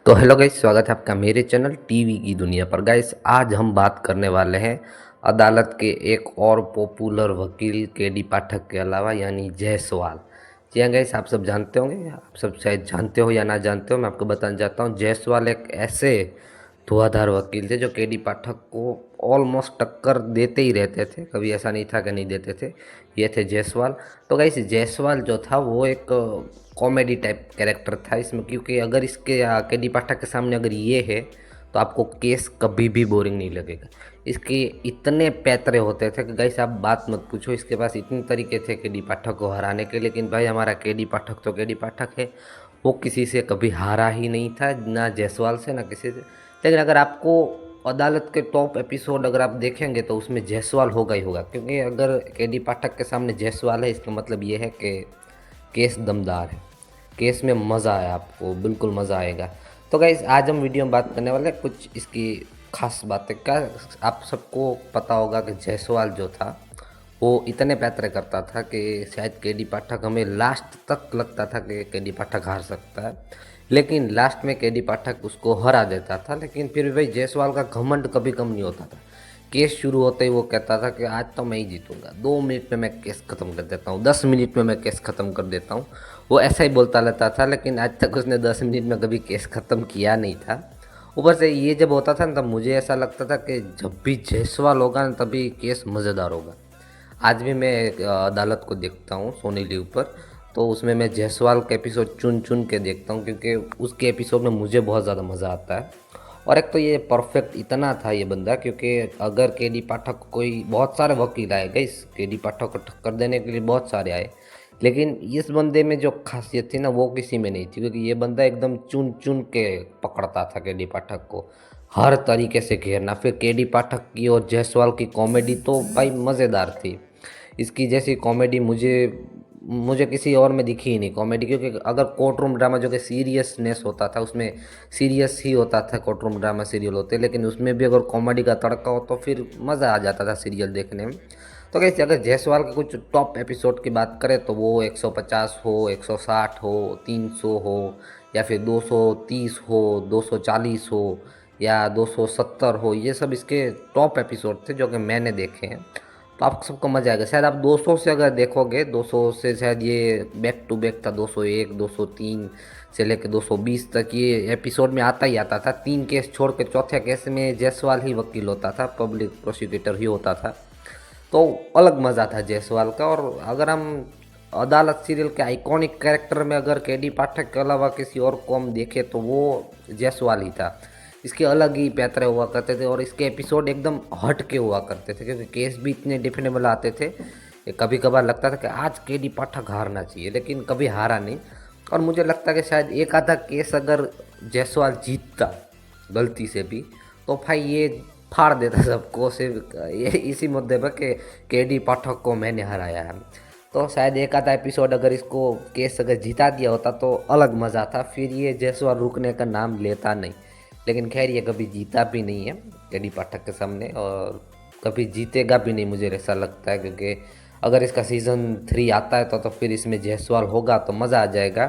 तो hello guys, स्वागत है आपका मेरे चैनल टीवी की दुनिया पर। गाइस, आज हम बात करने वाले हैं अदालत के एक और पॉपुलर वकील केडी पाठक के अलावा, यानी जायसवाल। जी हाँ गाइस, आप सब जानते होंगे, आप सब शायद जानते हो या ना जानते हो, मैं आपको बताना चाहता हूँ। जायसवाल एक ऐसे धुआंधार वकील थे जो केडी पाठक को ऑलमोस्ट टक्कर देते ही रहते थे, कभी ऐसा नहीं था कि नहीं देते थे। ये थे जायसवाल। तो गाइस, जायसवाल जो था वो एक कॉमेडी टाइप कैरेक्टर था इसमें, क्योंकि अगर इसके केडी पाठक के सामने अगर ये है तो आपको केस कभी भी बोरिंग नहीं लगेगा। इसके इतने पैतरे होते थे कि गाइस आप बात मत पूछो, इसके पास इतने तरीके थे केडी पाठक को हराने के। लेकिन भाई, हमारा केडी पाठक तो केडी पाठक है, वो किसी से कभी हारा ही नहीं था, ना जायसवाल से ना किसी से। लेकिन अगर आपको अदालत के टॉप एपिसोड अगर आप देखेंगे तो उसमें जायसवाल होगा ही होगा, क्योंकि अगर केडी पाठक के सामने जायसवाल है इसका मतलब ये है कि केस दमदार है, केस में मज़ा आया, आपको बिल्कुल मज़ा आएगा। तो गाइस, आज हम वीडियो में बात करने वाले हैं कुछ इसकी खास बातें। क्या आप सबको पता होगा कि जायसवाल जो था वो इतने पैतरे करता था कि शायद केडी पाठक, हमें लास्ट तक लगता था कि केडी पाठक हार सकता है, लेकिन लास्ट में केडी पाठक उसको हरा देता था। लेकिन फिर भी भाई, जायसवाल का घमंड कभी कम नहीं होता था। केस शुरू होते ही वो कहता था कि आज तो मैं ही जीतूंगा, 2 मिनट में मैं केस ख़त्म कर देता हूँ, 10 मिनट में मैं केस ख़त्म कर देता हूँ। वो ऐसा ही बोलता रहता था, लेकिन आज तक उसने 10 मिनट में कभी केस ख़त्म किया नहीं था। ऊपर से ये जब होता था ना, तब मुझे ऐसा लगता था कि जब भी जायसवाल होगा ना तभी केस मज़ेदार होगा। आज भी मैं एक अदालत को देखता हूँ सोनी लीव पर, तो उसमें मैं जायसवाल के एपिसोड चुन चुन के देखता हूँ, क्योंकि उसके एपिसोड में मुझे बहुत ज़्यादा मज़ा आता है। और एक तो ये परफेक्ट इतना था ये बंदा, क्योंकि अगर केडी पाठक को, कोई बहुत सारे वकील आए गए इस केडी पाठक को टक्कर देने के लिए, बहुत सारे आए, लेकिन इस बंदे में जो खासियत थी ना वो किसी में नहीं थी, क्योंकि ये बंदा एकदम चुन चुन के पकड़ता था केडी पाठक को, हर तरीके से घेरना। फिर केडी पाठक की और जायसवाल की कॉमेडी तो भाई मज़ेदार थी। इसकी जैसी कॉमेडी मुझे मुझे किसी और में दिखी ही नहीं कॉमेडी, क्योंकि अगर कोर्ट रूम ड्रामा जो कि सीरियसनेस होता था, उसमें सीरियस ही होता था कोर्ट रूम ड्रामा सीरियल होते, लेकिन उसमें भी अगर कॉमेडी का तड़का हो तो फिर मज़ा आ जाता था सीरियल देखने में। तो कैसे, अगर जायसवाल के कुछ टॉप एपिसोड की बात करें तो वो 150 हो, 160 हो, 300 हो, या फिर 230 हो, 240 हो, या 270 हो, ये सब इसके टॉप एपिसोड थे जो कि मैंने देखे हैं। तो आप सबको मजा आएगा। शायद आप 200 से अगर देखोगे, 200 से शायद ये बैक टू बैक था, 201, 203 से लेकर 220 तक ये एपिसोड में आता ही आता था। 3 केस छोड़ के चौथे केस में जायसवाल ही वकील होता था, पब्लिक प्रोसिक्यूटर ही होता था। तो अलग मज़ा था जायसवाल का। और अगर हम अदालत सीरियल के आइकॉनिक कैरेक्टर में अगर केडी पाठक के अलावा किसी और को हम देखें तो वो जायसवाल ही था। इसके अलग ही पैतरे हुआ करते थे, और इसके एपिसोड एकदम हट के हुआ करते थे, क्योंकि केस भी इतने डिफेनेबल आते थे। कभी कभार लगता था कि आज केडी पाठक हारना चाहिए, लेकिन कभी हारा नहीं। और मुझे लगता है कि शायद एक आधा केस अगर जायसवाल जीतता गलती से भी, तो भाई ये फाड़ देता सबको, सिर्फ ये इसी मुद्दे पर कि केडी पाठक को मैंने हराया है। तो शायद एक आधा एपिसोड अगर इसको केस अगर जिता दिया होता तो अलग मज़ा था, फिर ये जायसवाल रुकने का नाम लेता नहीं। लेकिन खैर, ये कभी जीता भी नहीं है केडी पाठक के सामने, और कभी जीतेगा भी नहीं मुझे ऐसा लगता है, क्योंकि अगर इसका सीज़न 3 आता है तो फिर इसमें जायसवाल होगा तो मज़ा आ जाएगा।